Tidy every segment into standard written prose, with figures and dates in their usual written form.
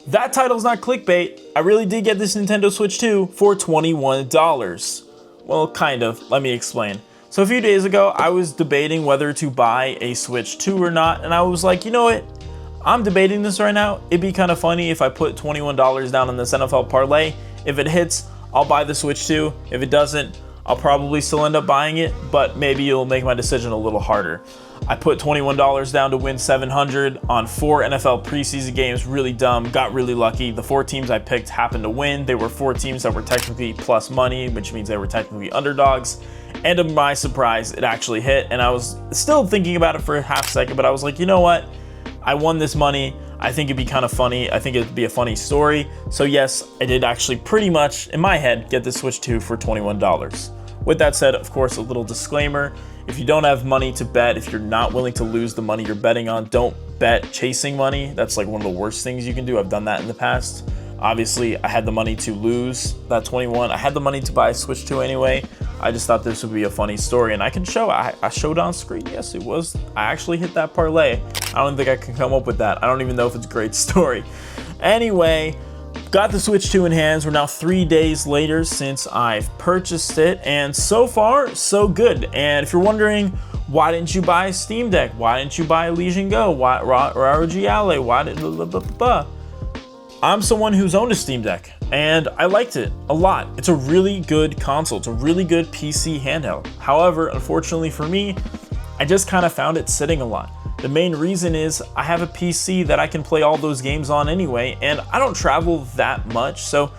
That title's not clickbait. I really did get this Nintendo Switch 2 for $21. Well, kind of. Let me explain. So a few days ago, I was debating whether to buy a Switch 2 or not, and I was like, you know what? I'm debating this right now. It'd be kind of funny if I put $21 down on this NFL parlay. If it hits, I'll buy the Switch 2. If it doesn't, I'll probably still end up buying it, but maybe it'll make my decision a little harder. I put $21 down to win $700 on 4 NFL preseason games. Really dumb, got really lucky. The 4 teams I picked happened to win. They were 4 teams that were technically plus money, which means they were technically underdogs. And to my surprise, it actually hit. And I was still thinking about it for a half second, but I was like, you know what? I won this money. I think it'd be kind of funny. I think it'd be a funny story. So yes, I did actually pretty much, in my head, get the Switch 2 for $21. With that said, of course, a little disclaimer. If you don't have money to bet, if you're not willing to lose the money you're betting on, don't bet chasing money. That's like one of the worst things you can do. I've done that in the past. Obviously, I had the money to lose that 21. I had the money to buy a Switch 2 anyway. I just thought this would be a funny story, and I can show. I showed on screen. Yes, it was. I actually hit that parlay. I don't think I can come up with that. I don't even know if it's a great story. Anyway, got the Switch 2 in hands. We're now 3 days later since I've purchased it, and so far, so good. And if you're wondering, why didn't you buy a Steam Deck? Why didn't you buy a Legion Go? Why ROG Ally? Why did blah, blah, blah, blah. I'm someone who's owned a Steam Deck, and I liked it a lot. It's a really good console. It's a really good PC handheld. However, unfortunately for me, I just kind of found it sitting a lot. The main reason is I have a PC that I can play all those games on anyway, and I don't travel that much, so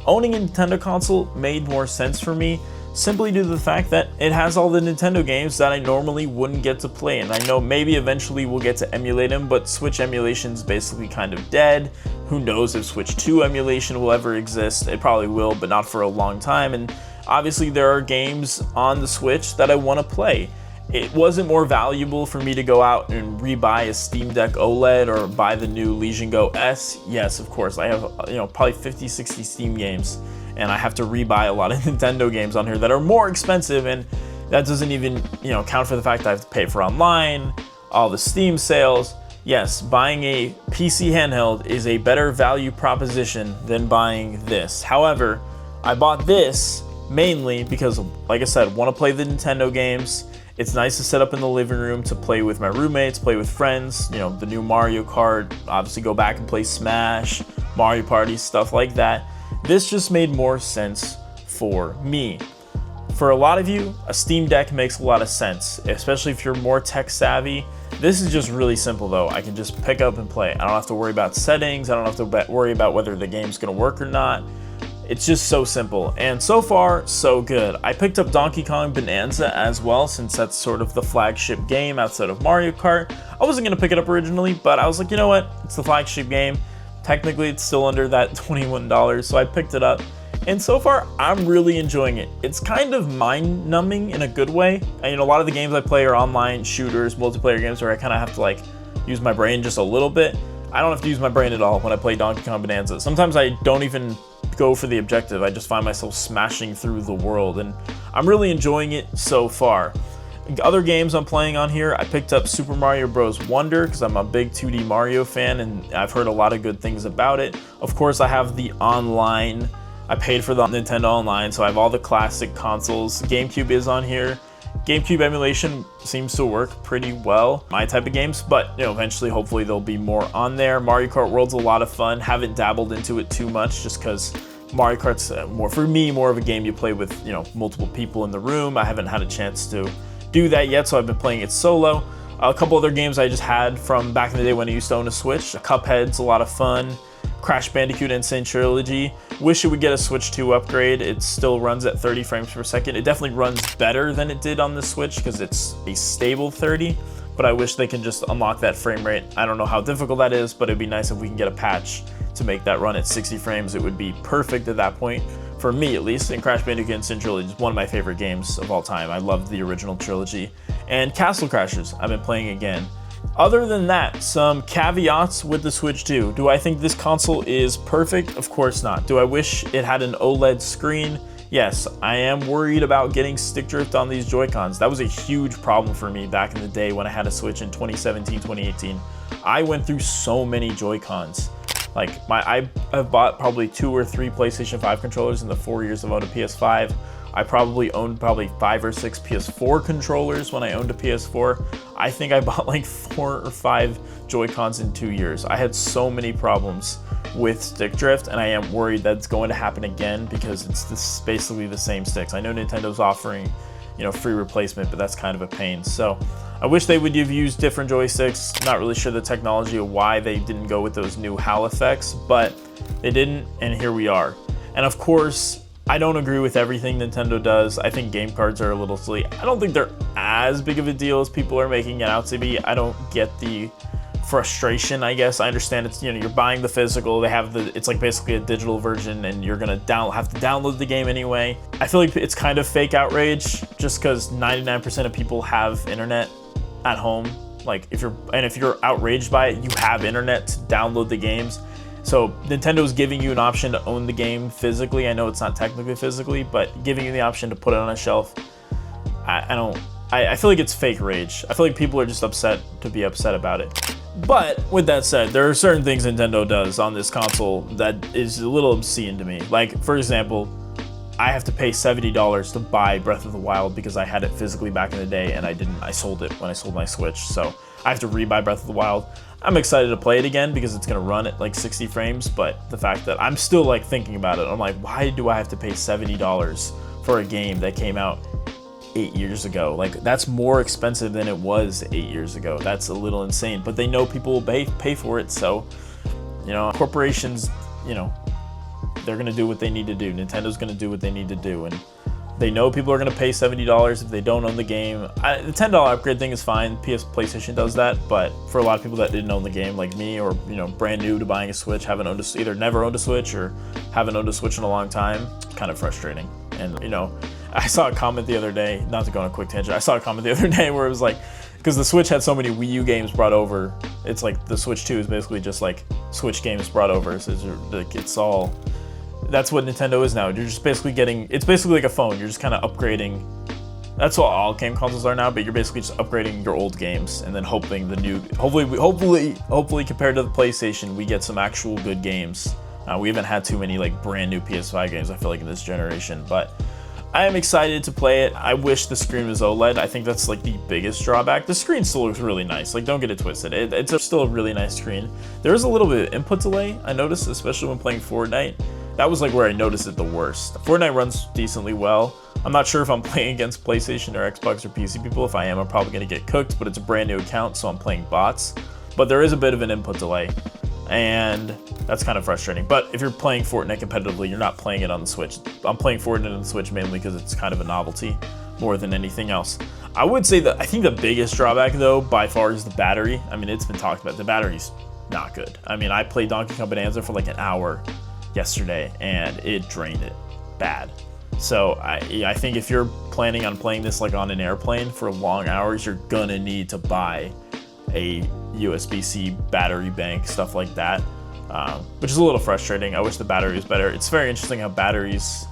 owning a Nintendo console made more sense for me, simply due to the fact that it has all the Nintendo games that I normally wouldn't get to play. And I know maybe eventually we'll get to emulate them, but Switch emulation is basically kind of dead. Who knows if Switch 2 emulation will ever exist? It probably will, but not for a long time. And obviously there are games on the Switch that I want to play. It wasn't more valuable for me to go out and rebuy a Steam Deck OLED or buy the new Legion Go S. Yes, of course, I have probably 50, 60 Steam games, and I have to rebuy a lot of Nintendo games on here that are more expensive, and that doesn't even count for the fact that I have to pay for online, all the Steam sales. Yes, buying a PC handheld is a better value proposition than buying this. However, I bought this mainly because, like I said, I want to play the Nintendo games. It's nice to set up in the living room to play with my roommates, play with friends, the new Mario Kart, obviously go back and play Smash, Mario Party, stuff like that. This just made more sense for me. For a lot of you, a Steam Deck makes a lot of sense, especially if you're more tech savvy. This is just really simple though. I can just pick up and play. I don't have to worry about settings. I don't have to worry about whether the game's gonna work or not. It's just so simple, and so far, so good. I picked up Donkey Kong Bonanza as well, since that's sort of the flagship game outside of Mario Kart. I wasn't gonna pick it up originally, but I was like, you know what? It's the flagship game. Technically, it's still under that $21, so I picked it up. And so far, I'm really enjoying it. It's kind of mind-numbing in a good way. And, a lot of the games I play are online shooters, multiplayer games where I kind of have to use my brain just a little bit. I don't have to use my brain at all when I play Donkey Kong Bonanza. Sometimes I don't even go for the objective. I just find myself smashing through the world, and I'm really enjoying it so far. Other games I'm playing on here, I picked up Super Mario Bros. Wonder because I'm a big 2D Mario fan, and I've heard a lot of good things about it. Of course, I have the online. I paid for the Nintendo Online, so I have all the classic consoles. GameCube is on here. GameCube emulation seems to work pretty well, my type of games, but eventually, hopefully, there'll be more on there. Mario Kart World's a lot of fun. Haven't dabbled into it too much just because Mario Kart's more of a game you play with multiple people in the room. I haven't had a chance to do that yet, so I've been playing it solo. A couple other games I just had from back in the day when I used to own a Switch. Cuphead's a lot of fun. Crash Bandicoot Insane Trilogy. Wish it would get a Switch 2 upgrade. It still runs at 30 frames per second. It definitely runs better than it did on the Switch because it's a stable 30, but I wish they can just unlock that frame rate. I don't know how difficult that is, but it'd be nice if we can get a patch to make that run at 60 frames. It would be perfect at that point, for me at least. And Crash Bandicoot Insane Trilogy is one of my favorite games of all time. I love the original trilogy. And Castle Crashers, I've been playing again. Other than that, some caveats with the Switch 2. Do I think this console is perfect? Of course not. Do I wish it had an OLED screen? Yes, I am worried about getting stick drift on these Joy-Cons. That was a huge problem for me back in the day when I had a Switch in 2017, 2018. I went through so many Joy-Cons. Like I have bought probably 2 or 3 PlayStation 5 controllers in the 4 years I've owned a PS5. I probably owned 5 or 6 PS4 controllers when I owned a PS4. I think I bought like 4 or 5 Joy-Cons in 2 years. I had so many problems with stick drift, and I am worried that's going to happen again because it's basically the same sticks. I know Nintendo's offering, you know, free replacement, but that's kind of a pain. So I wish they would have used different joysticks. Not really sure the technology of why they didn't go with those new HAL effects, but they didn't, and here we are. And of course, I don't agree with everything Nintendo does. I think game cards are a little silly. I don't think they're as big of a deal as people are making it out to be. I don't get the frustration, I guess. I understand it's, you know, you're buying the physical, they have it's like basically a digital version, and you're gonna have to download the game anyway. I feel like it's kind of fake outrage just because 99% of people have internet at home. Like if you're outraged by it, you have internet to download the games. So Nintendo's giving you an option to own the game physically. I know it's not technically physically, but giving you the option to put it on a shelf. I feel like it's fake rage. I feel like people are just upset to be upset about it. But with that said, there are certain things Nintendo does on this console that is a little obscene to me. Like, for example, I have to pay $70 to buy Breath of the Wild because I had it physically back in the day and I sold it when I sold my Switch. So I have to re-buy Breath of the Wild. I'm excited to play it again because it's gonna run at like 60 frames, but the fact that I'm still like thinking about it, I'm like, why do I have to pay $70 for a game that came out 8 years ago? Like, that's more expensive than it was 8 years ago. That's a little insane, but they know people will pay for it. So, you know, corporations, you know, they're gonna do what they need to do. Nintendo's gonna do what they need to do, and they know people are gonna pay $70 if they don't own the game. The $10 upgrade thing is fine. PlayStation does that, but for a lot of people that didn't own the game, like me, or, you know, brand new to buying a Switch, either never owned a Switch or haven't owned a Switch in a long time, kind of frustrating. And, you know, I saw a comment the other day, not to go on a quick tangent, I saw a comment the other day where it was like, because the Switch had so many Wii U games brought over, it's like the Switch 2 is basically just like Switch games brought over. So it's all, that's what Nintendo is now. You're just basically it's basically like a phone. You're just kind of upgrading. That's what all game consoles are now, but you're basically just upgrading your old games and then hoping the new, hopefully compared to the PlayStation, we get some actual good games. We haven't had too many like brand new PS5 games, I feel like, in this generation, but I am excited to play it. I wish the screen was OLED. I think that's like the biggest drawback. The screen still looks really nice. Like, don't get it twisted. It's still a really nice screen. There is a little bit of input delay, I noticed, especially when playing Fortnite. That was like where I noticed it the worst. Fortnite runs decently well. I'm not sure if I'm playing against PlayStation or Xbox or PC people. If I am, I'm probably gonna get cooked, but it's a brand new account, so I'm playing bots. But there is a bit of an input delay, and that's kind of frustrating. But if you're playing Fortnite competitively, you're not playing it on the Switch. I'm playing Fortnite on the Switch mainly because it's kind of a novelty more than anything else. I would say that I think the biggest drawback, though, by far, is the battery. I mean, it's been talked about. The battery's not good. I mean, I played Donkey Kong Bonanza for like an hour yesterday, and it drained it bad. So I think if you're planning on playing this like on an airplane for long hours, you're gonna need to buy a USB-C battery bank, stuff like that, which is a little frustrating. I wish the battery was better. It's very interesting how batteries,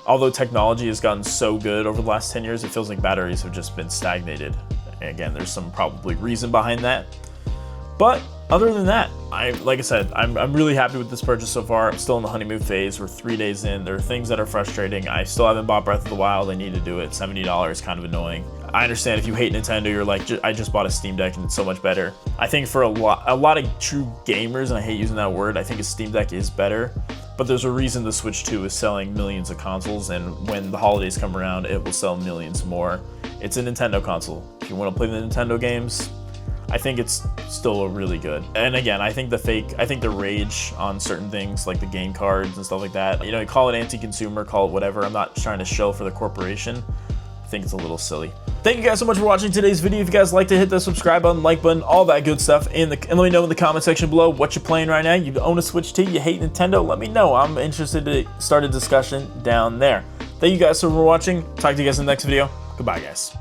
although technology has gotten so good over the last 10 years, it feels like batteries have just been stagnated. And again, there's some probably reason behind that. But other than that, like I said, I'm really happy with this purchase so far. I'm still in the honeymoon phase. We're 3 days in. There are things that are frustrating. I still haven't bought Breath of the Wild. I need to do it. $70, kind of annoying. I understand if you hate Nintendo, you're like, I just bought a Steam Deck and it's so much better. I think for a lot of true gamers, and I hate using that word, I think a Steam Deck is better. But there's a reason the Switch 2 is selling millions of consoles, and when the holidays come around, it will sell millions more. It's a Nintendo console. If you want to play the Nintendo games, I think it's still really good. And again, I think the rage on certain things like the game cards and stuff like that, you know, call it anti-consumer, call it whatever. I'm not trying to shill for the corporation. I think it's a little silly. Thank you guys so much for watching today's video. If you guys like to hit the subscribe button, like button, all that good stuff, and let me know in the comment section below what you're playing right now. You own a Switch 2, you hate Nintendo, let me know. I'm interested to start a discussion down there. Thank you guys so much for watching. Talk to you guys in the next video. Goodbye, guys.